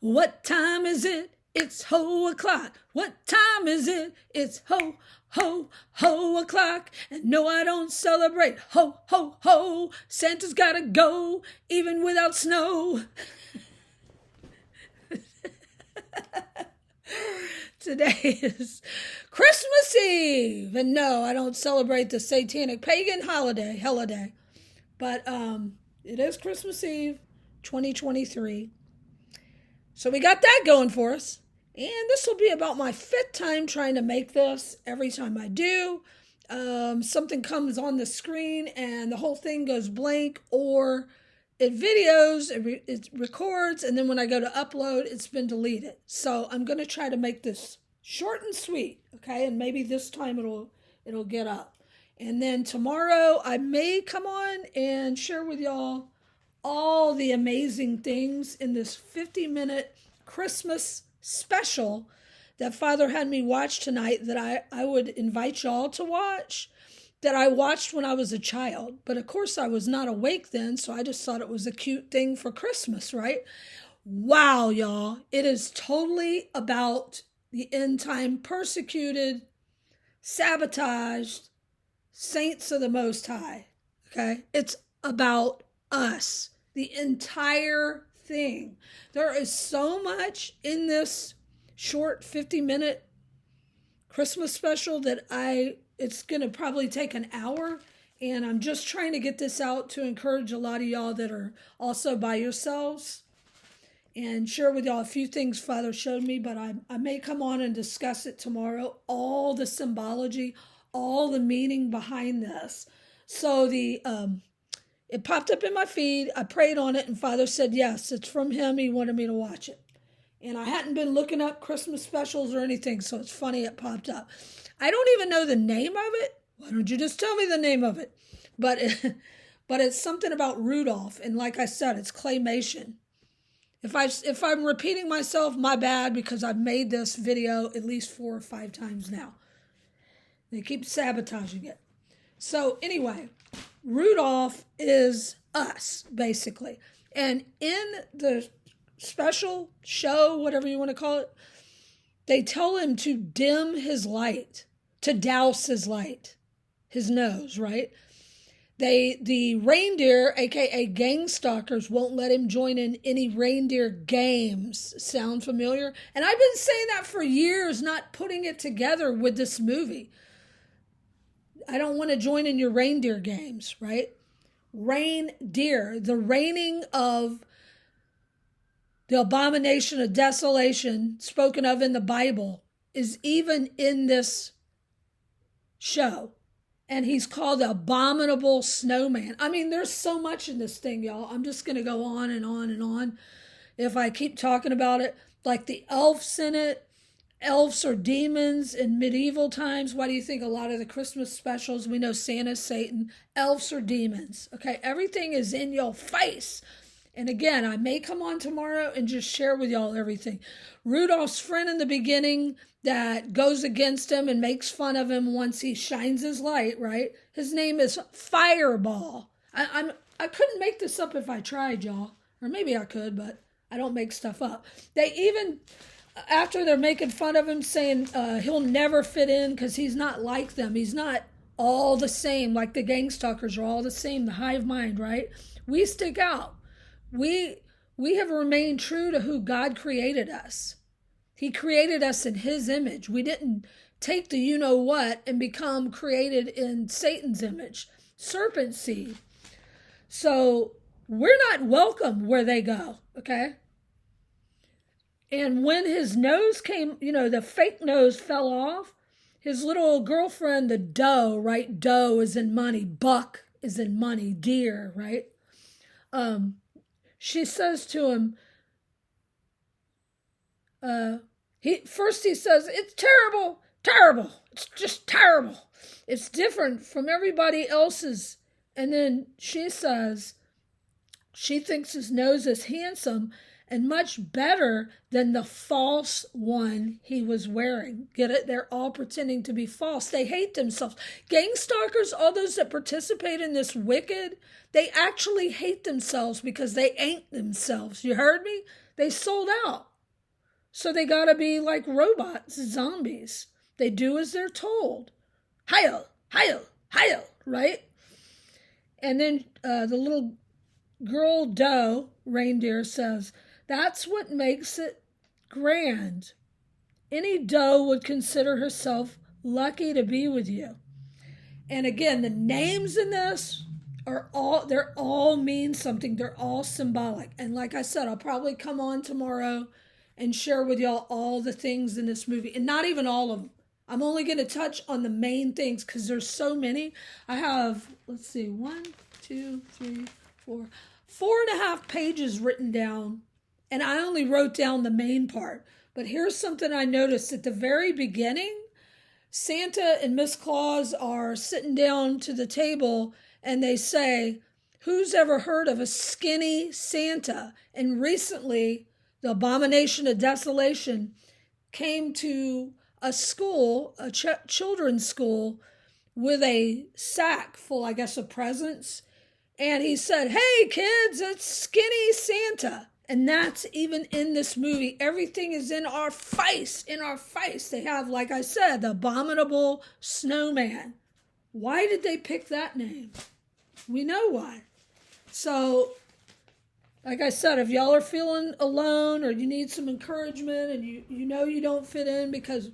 What time is it? It's ho o'clock. What time is it? It's ho o'clock. And no, I don't celebrate ho. Santa's gotta go, even without snow. Today is Christmas Eve. And no, I don't celebrate the satanic pagan holiday. But it is Christmas Eve, 2023. So we got that going for us. And this will be about my fifth time trying to make this. Every time I do, something comes on the screen and the whole thing goes blank, or it videos, it records, and then when I go to upload, it's been deleted. So I'm going to try to make this short and sweet, okay? And maybe this time it'll get up. And then tomorrow I may come on and share with y'all all the amazing things in this 50-minute Christmas special that Father had me watch tonight that I would invite y'all to watch, that I watched when I was a child. But of course I was not awake then, so I just thought it was a cute thing for Christmas, right? Wow, y'all. It is totally about the end time persecuted, sabotaged saints of the Most High, okay? It's about us, the entire thing. There is so much in this short 50-minute Christmas special that it's going to probably take an hour, and I'm just trying to get this out to encourage a lot of y'all that are also by yourselves and share with y'all a few things Father showed me, but I may come on and discuss it tomorrow, all the symbology, all the meaning behind this. So it popped up in my feed. I prayed on it, and Father said, yes, it's from him. He wanted me to watch it. And I hadn't been looking up Christmas specials or anything, so it's funny it popped up. I don't even know the name of it. Why don't you just tell me the name of it? But it's something about Rudolph, and like I said, it's claymation. If I'm repeating myself, my bad, because I've made this video at least 4 or 5 times now. They keep sabotaging it. So anyway, Rudolph is us, basically. And in the special show, whatever you want to call it, they tell him to dim his light, to douse his light, his nose, right? The reindeer, aka gang stalkers, won't let him join in any reindeer games. Sound familiar? And I've been saying that for years, not putting it together with this movie. I don't want to join in your reindeer games, right? Reindeer, the reigning of the abomination of desolation spoken of in the Bible, is even in this show. And he's called the abominable snowman. I mean, there's so much in this thing, y'all. I'm just going to go on and on and on if I keep talking about it. Like the elves in it. Elves are demons in medieval times. Why do you think a lot of the Christmas specials, we know Santa's Satan, elves are demons? Okay, everything is in your face. And again, I may come on tomorrow and just share with y'all everything. Rudolph's friend in the beginning that goes against him and makes fun of him once he shines his light, right? His name is Fireball. I couldn't make this up if I tried, y'all. Or maybe I could, but I don't make stuff up. They even, after they're making fun of him, saying he'll never fit in because he's not like them. He's not all the same, like the gang stalkers are all the same, the hive mind, right? We stick out. We have remained true to who God created us. He created us in his image. We didn't take the you-know-what and become created in Satan's image, serpent seed. So we're not welcome where they go, okay? And when his nose came, the fake nose fell off, his little girlfriend, the doe, right? Doe is in money. Buck is in money. Deer, right? She says to him, he says, it's terrible. It's just terrible. It's different from everybody else's. And then she says, she thinks his nose is handsome and much better than the false one he was wearing. Get it? They're all pretending to be false. They hate themselves. Gang stalkers, all those that participate in this wicked, they actually hate themselves because they ain't themselves. You heard me? They sold out. So they got to be like robots, zombies. They do as they're told. Hi-yo, hi-yo, hi-yo, right? And then the little girl doe reindeer says, that's what makes it grand. Any doe would consider herself lucky to be with you. And again, the names in this they're all mean something. They're all symbolic. And like I said, I'll probably come on tomorrow and share with y'all all the things in this movie. And not even all of them. I'm only going to touch on the main things because there's so many. I have, let's see, 1, 2, 3, 4, 4.5 pages written down. And I only wrote down the main part. But here's something I noticed at the very beginning. Santa and Miss Claus are sitting down to the table and they say, who's ever heard of a skinny Santa? And recently, the abomination of desolation came to a school, a children's school, with a sack full, I guess, of presents. And he said, hey, kids, it's skinny Santa. And that's even in this movie. Everything is in our face, They have, like I said, the abominable snowman. Why did they pick that name? We know why. So, like I said, if y'all are feeling alone or you need some encouragement and you know you don't fit in because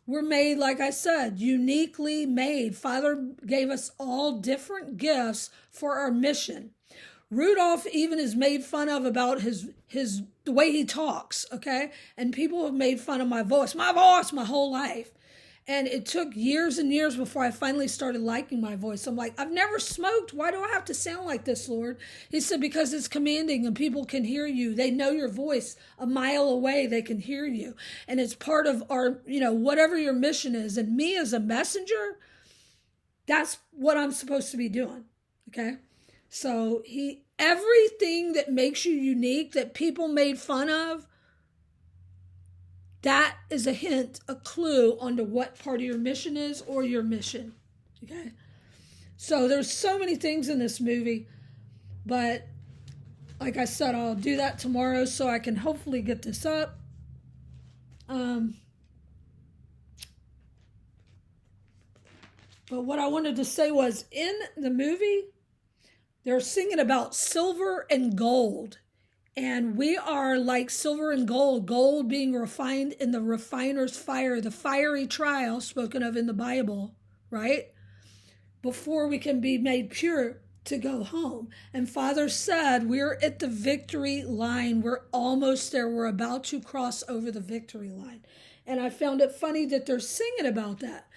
we're made, like I said, uniquely made. Father gave us all different gifts for our mission. Rudolph even is made fun of about the way he talks, okay? And people have made fun of my voice my whole life. And it took years and years before I finally started liking my voice. I'm like, I've never smoked. Why do I have to sound like this, Lord? He said, because it's commanding and people can hear you. They know your voice a mile away. They can hear you. And it's part of our, whatever your mission is. And me as a messenger, that's what I'm supposed to be doing, okay? So everything that makes you unique, that people made fun of, that is a hint, a clue onto what part of your mission is or your mission. Okay? So there's so many things in this movie, but like I said, I'll do that tomorrow so I can hopefully get this up. But what I wanted to say was in the movie, they're singing about silver and gold. And we are like silver and gold being refined in the refiner's fire, the fiery trial spoken of in the Bible, right? Before we can be made pure to go home. And Father said, we're at the victory line. We're almost there. We're about to cross over the victory line. And I found it funny that they're singing about that.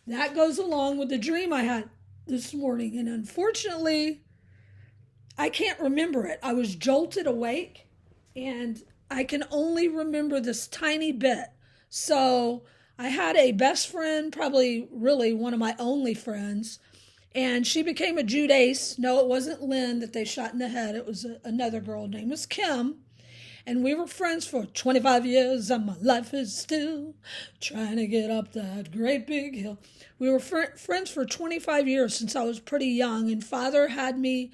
That goes along with the dream I had this morning. And unfortunately, I can't remember it. I was jolted awake and I can only remember this tiny bit. So I had a best friend, probably really one of my only friends, and she became a Judace. No, it wasn't Lynn that they shot in the head. It was another girl. Her name was Kim. And we were friends for 25 years, and my life is still trying to get up that great big hill. We were friends for 25 years since I was pretty young, and Father had me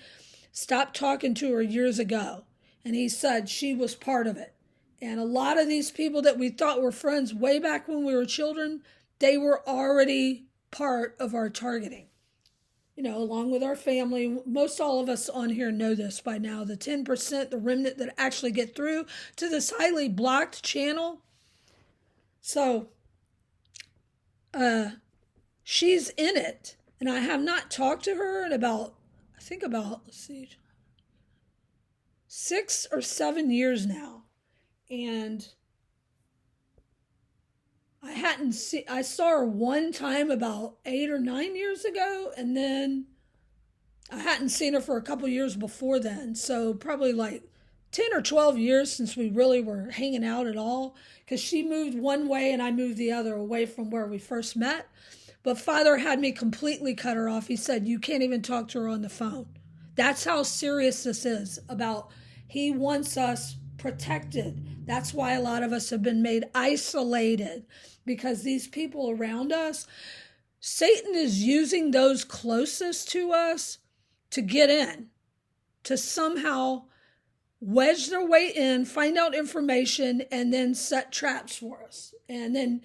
stopped talking to her years ago. And he said she was part of it. And a lot of these people that we thought were friends way back when we were children, they were already part of our targeting. Along with our family. Most all of us on here know this by now. The 10%, the remnant that actually get through to this highly blocked channel. So, she's in it. And I have not talked to her in about 6 or 7 years now. And I saw her one time about 8 or 9 years ago, and then I hadn't seen her for a couple years before then. So probably like 10 or 12 years since we really were hanging out at all, because she moved one way and I moved the other away from where we first met. But Father had me completely cut her off. He said, you can't even talk to her on the phone. That's how serious this is about. He wants us protected. That's why a lot of us have been made isolated, because these people around us, Satan is using those closest to us to get in, to somehow wedge their way in, find out information, and then set traps for us. And then,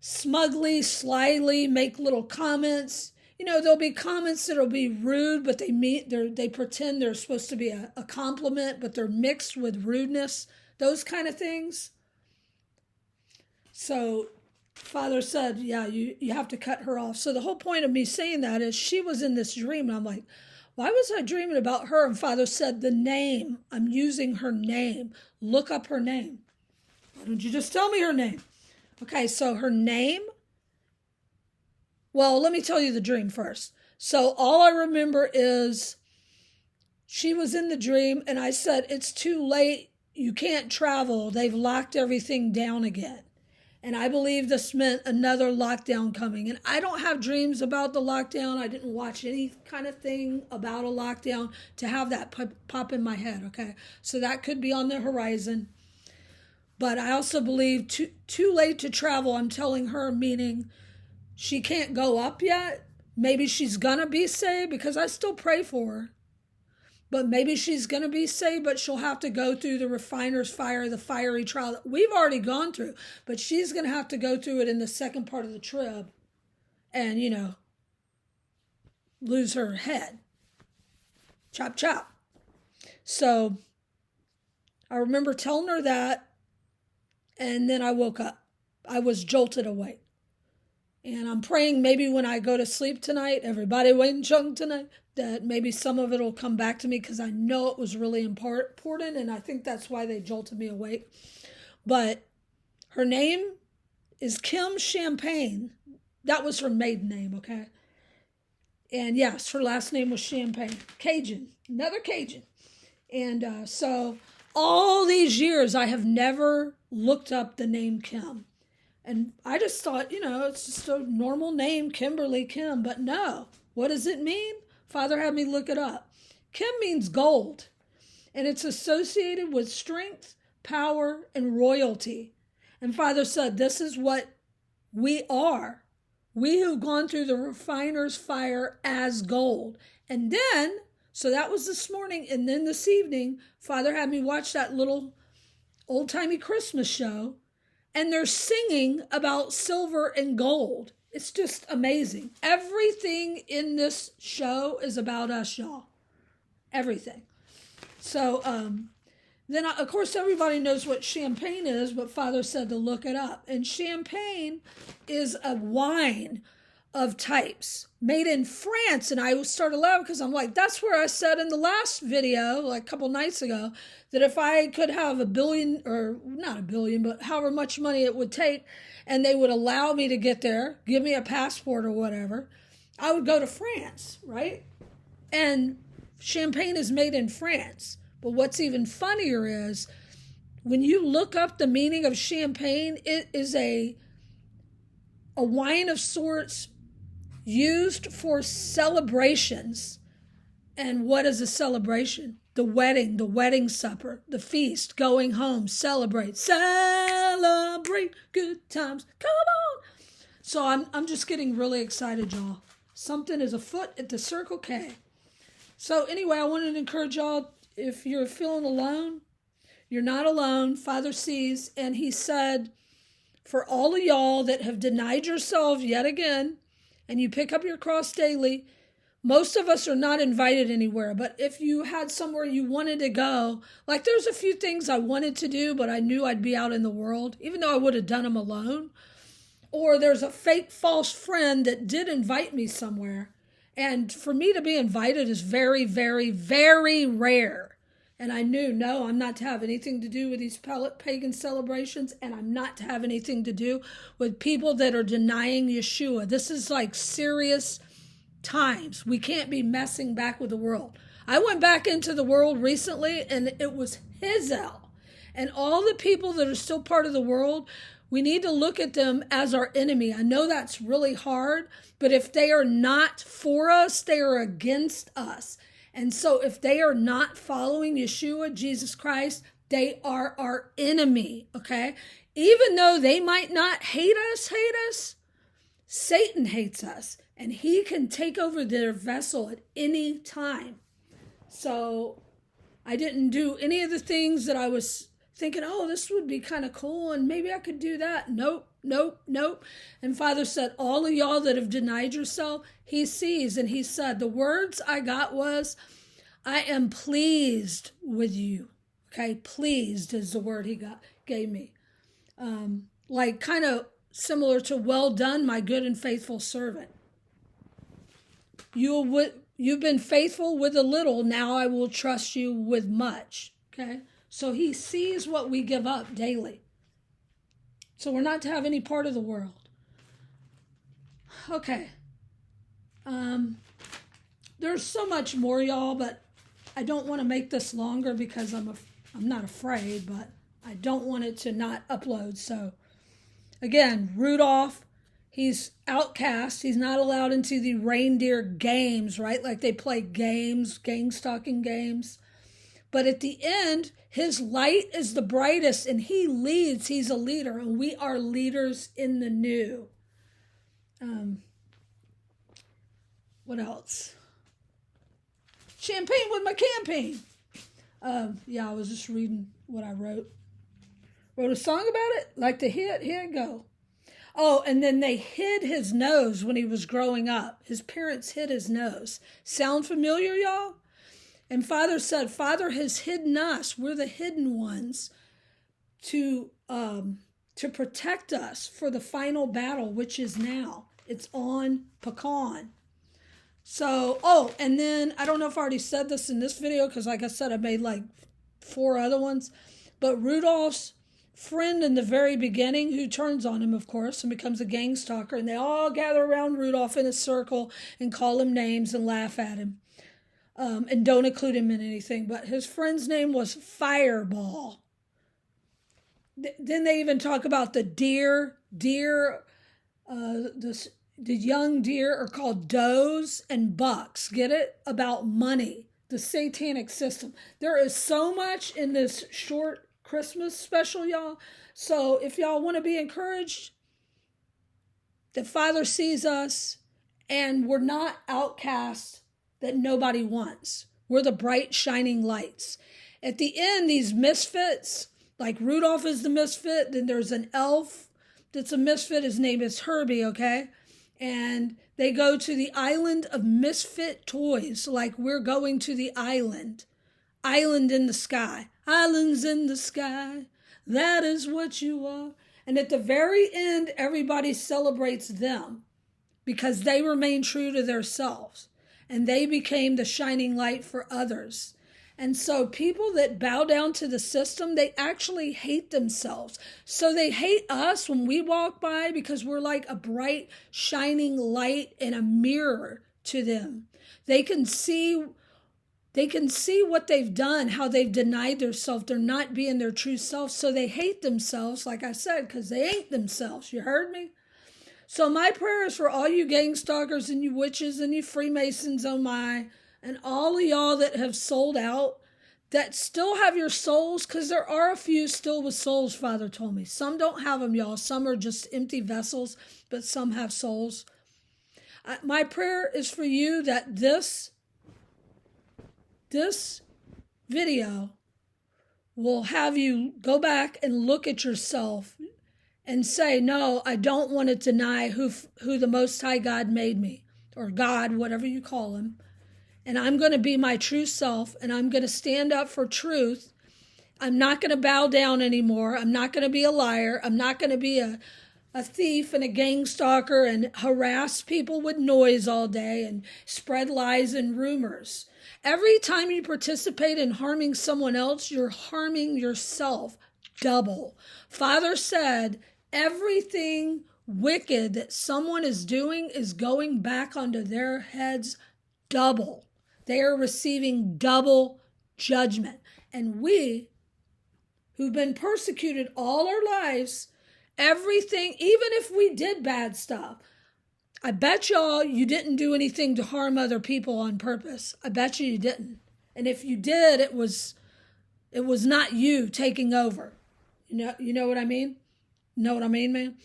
smugly, slyly make little comments. There'll be comments that'll be rude, but they pretend they're supposed to be a compliment, but they're mixed with rudeness, those kind of things. So Father said, yeah, you have to cut her off. So the whole point of me saying that is she was in this dream, and I'm like, why was I dreaming about her? And Father said, the name, I'm using her name. Look up her name. Why don't you just tell me her name? Okay, so her name, well, let me tell you the dream first. So all I remember is she was in the dream, and I said, it's too late. You can't travel. They've locked everything down again. And I believe this meant another lockdown coming. And I don't have dreams about the lockdown. I didn't watch any kind of thing about a lockdown to have that pop in my head, okay? So that could be on the horizon. But I also believe too late to travel, I'm telling her, meaning she can't go up yet. Maybe she's going to be saved because I still pray for her. But maybe she's going to be saved, but she'll have to go through the refiner's fire, the fiery trial that we've already gone through. But she's going to have to go through it in the second part of the trib and, lose her head. Chop, chop. So I remember telling her that, and then I woke up. I was jolted awake. And I'm praying maybe when I go to sleep tonight, everybody waiting chung tonight, that maybe some of it will come back to me because I know it was really important, and I think that's why they jolted me awake. But her name is Kim Champagne. That was her maiden name, okay? And yes, her last name was Champagne. Cajun, another Cajun. And so all these years I have never looked up the name Kim. And I just thought, it's just a normal name, Kimberly Kim. But no, what does it mean? Father had me look it up. Kim means gold. And it's associated with strength, power, and royalty. And Father said, this is what we are. We who've gone through the refiner's fire as gold. And then, so that was this morning. And then this evening, Father had me watch that little old-timey Christmas show. And they're singing about silver and gold. It's just amazing. Everything in this show is about us, y'all. Everything. So then, of course, everybody knows what champagne is, but Father said to look it up. And champagne is a wine of types made in France. And I started laughing because I'm like, that's where I said in the last video, like a couple nights ago, that if I could have $1 billion, or not $1 billion, but however much money it would take, and they would allow me to get there, give me a passport or whatever, I would go to France, right? And champagne is made in France. But what's even funnier is when you look up the meaning of champagne, it is a wine of sorts used for celebrations. And what is a celebration? The wedding supper, the feast, going home, celebrate good times, come on. So I'm just getting really excited, y'all. Something is afoot at the Circle K. So anyway, I wanted to encourage y'all, if you're feeling alone, you're not alone. Father sees, and he said, for all of y'all that have denied yourselves yet again, and you pick up your cross daily, most of us are not invited anywhere. But if you had somewhere you wanted to go, like there's a few things I wanted to do, but I knew I'd be out in the world, even though I would have done them alone. Or there's a fake false friend that did invite me somewhere. And for me to be invited is very, very, very rare. And I knew, no, I'm not to have anything to do with these pagan celebrations, and I'm not to have anything to do with people that are denying Yeshua. This is like serious times. We can't be messing back with the world. I went back into the world recently, and it was Hazel. And all the people that are still part of the world, we need to look at them as our enemy. I know that's really hard, but if they are not for us, they are against us. And so if they are not following Yeshua, Jesus Christ, they are our enemy, okay? Even though they might not hate us, Satan hates us, and he can take over their vessel at any time. So I didn't do any of the things that I was thinking, oh, this would be kind of cool and maybe I could do that. Nope, nope, nope. And Father said, all of y'all that have denied yourself, he sees. And he said, the words I got was, I am pleased with you. Okay, pleased is the word gave me. Like kind of similar to, well done, my good and faithful servant. You've been faithful with a little, now I will trust you with much. Okay, so he sees what we give up daily. So we're not to have any part of the world. Okay. There's so much more, y'all, but I don't want to make this longer because I'm not afraid, but I don't want it to not upload. So again, Rudolph, he's outcast. He's not allowed into the reindeer games, right? Like they play games, gang stalking games. But at the end, his light is the brightest and he leads. He's a leader and we are leaders in the new. What else? Champagne with my campaign. I was just reading what I wrote. Wrote a song about it, like the hit. Here it go. Oh, and then they hid his nose when he was growing up. His parents hid his nose. Sound familiar, y'all? And Father said, Father has hidden us. We're the hidden ones to protect us for the final battle, which is now. It's on Pecan. So, and then, I don't know if I already said this in this video, because like I said, I made like 4 other ones. But Rudolph's friend in the very beginning, who turns on him, of course, and becomes a gang stalker, and they all gather around Rudolph in a circle and call him names and laugh at him. And don't include him in anything. But his friend's name was Fireball. Then they even talk about the deer. The young deer are called does and bucks. Get it? About money. The satanic system. There is so much in this short Christmas special, y'all. So if y'all want to be encouraged, the Father sees us and we're not outcasts that nobody wants. We're the bright, shining lights. At the end, these misfits, like Rudolph is the misfit, then there's an elf that's a misfit. His name is Herbie, okay? And they go to the island of misfit toys, like we're going to the island. Island in the sky. Islands in the sky. That is what you are. And at the very end, everybody celebrates them because they remain true to themselves. And they became the shining light for others. And so people that bow down to the system, they actually hate themselves. So they hate us when we walk by because we're like a bright, shining light and a mirror to them. They can see what they've done, how they've denied themselves. They're not being their true self. So they hate themselves, like I said, because they ain't themselves. You heard me? So my prayer is for all you gang stalkers and you witches and you Freemasons, oh my, and all of y'all that have sold out, that still have your souls, because there are a few still with souls, Father told me. Some don't have them, y'all. Some are just empty vessels, but some have souls. My prayer is for you that this video will have you go back and look at yourself and say, no, I don't want to deny who the Most High God made me, or God, whatever you call him. And I'm going to be my true self, and I'm going to stand up for truth. I'm not going to bow down anymore. I'm not going to be a liar. I'm not going to be a thief and a gang stalker and harass people with noise all day and spread lies and rumors. Every time you participate in harming someone else, you're harming yourself double. Father said, everything wicked that someone is doing is going back onto their heads double. They are receiving double judgment. And we, who've been persecuted all our lives, everything, even if we did bad stuff, I bet y'all you didn't do anything to harm other people on purpose. I bet you didn't. And if you did, it was not you taking over. You know what I mean? Know what I mean, man?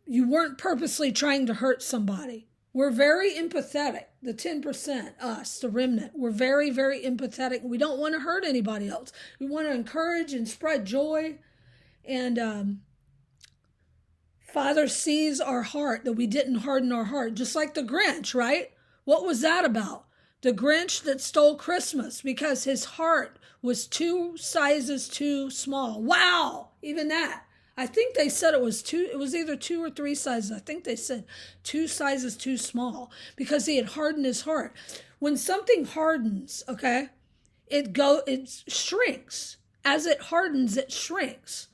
You weren't purposely trying to hurt somebody. We're very empathetic. the 10%, us, the remnant, we're very, very empathetic. We don't want to hurt anybody else. We want to encourage and spread joy. And Father sees our heart, that we didn't harden our heart, just like the Grinch, right? What was that about? The Grinch that stole Christmas because his heart was 2 sizes too small. Wow, even that. I think they said it was either 2 or 3 sizes. I think they said 2 sizes too small because he had hardened his heart. When something hardens, okay, it shrinks. As it hardens, it shrinks.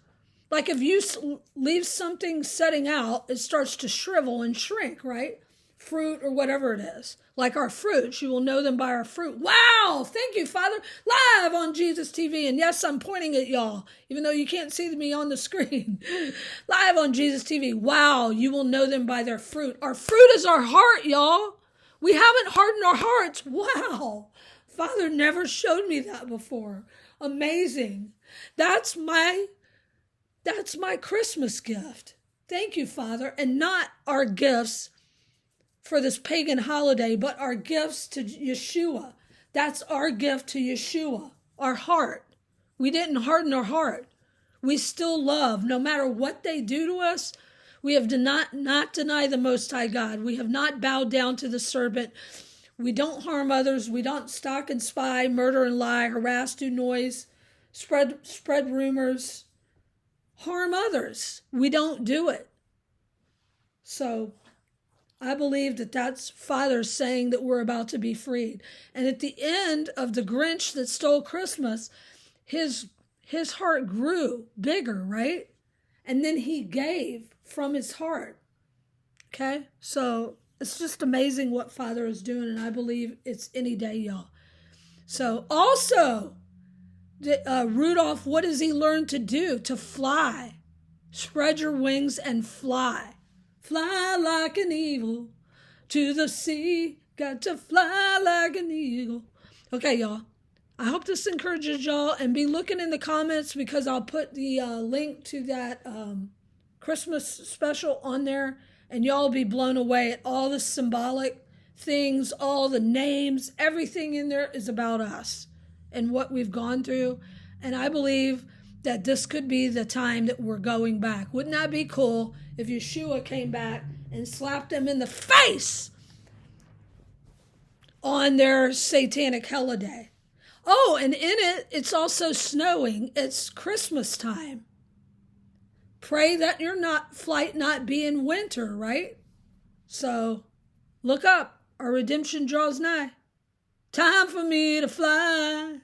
Like if you leave something setting out, it starts to shrivel and shrink, right? Fruit or whatever it is. Like our fruits, you will know them by our fruit. Wow, thank you, Father. Live on Jesus TV. And yes, I'm pointing at y'all, even though you can't see me on the screen. Live on Jesus TV. Wow, you will know them by their fruit. Our fruit is our heart, y'all. We haven't hardened our hearts. Wow. Father never showed me that before. Amazing. That's my Christmas gift. Thank you, Father. And not our gifts for this pagan holiday, but our gifts to Yeshua. That's our gift to Yeshua, our heart. We didn't harden our heart. We still love, no matter what they do to us. We have not deny the Most High God. We have not bowed down to the serpent. We don't harm others. We don't stalk and spy, murder and lie, harass, do noise, spread rumors, harm others. We don't do it. So I believe that that's Father saying that we're about to be freed. And at the end of the Grinch that stole Christmas, his heart grew bigger, right? And then he gave from his heart. Okay? So it's just amazing what Father is doing, and I believe it's any day, y'all. So also, Rudolph, what does he learn to do? To fly. Spread your wings and fly. Fly like an eagle to the sea. Got to fly like an eagle. Okay, y'all. I hope this encourages y'all. And be looking in the comments because I'll put the link to that Christmas special on there. And y'all will be blown away at all the symbolic things, all the names. Everything in there is about us and what we've gone through. And I believe that this could be the time that we're going back. Wouldn't that be cool if Yeshua came back and slapped them in the face on their satanic holiday? Oh, and in it, it's also snowing. It's Christmas time. Pray that your flight not be in winter, right? So look up. Our redemption draws nigh. Time for me to fly.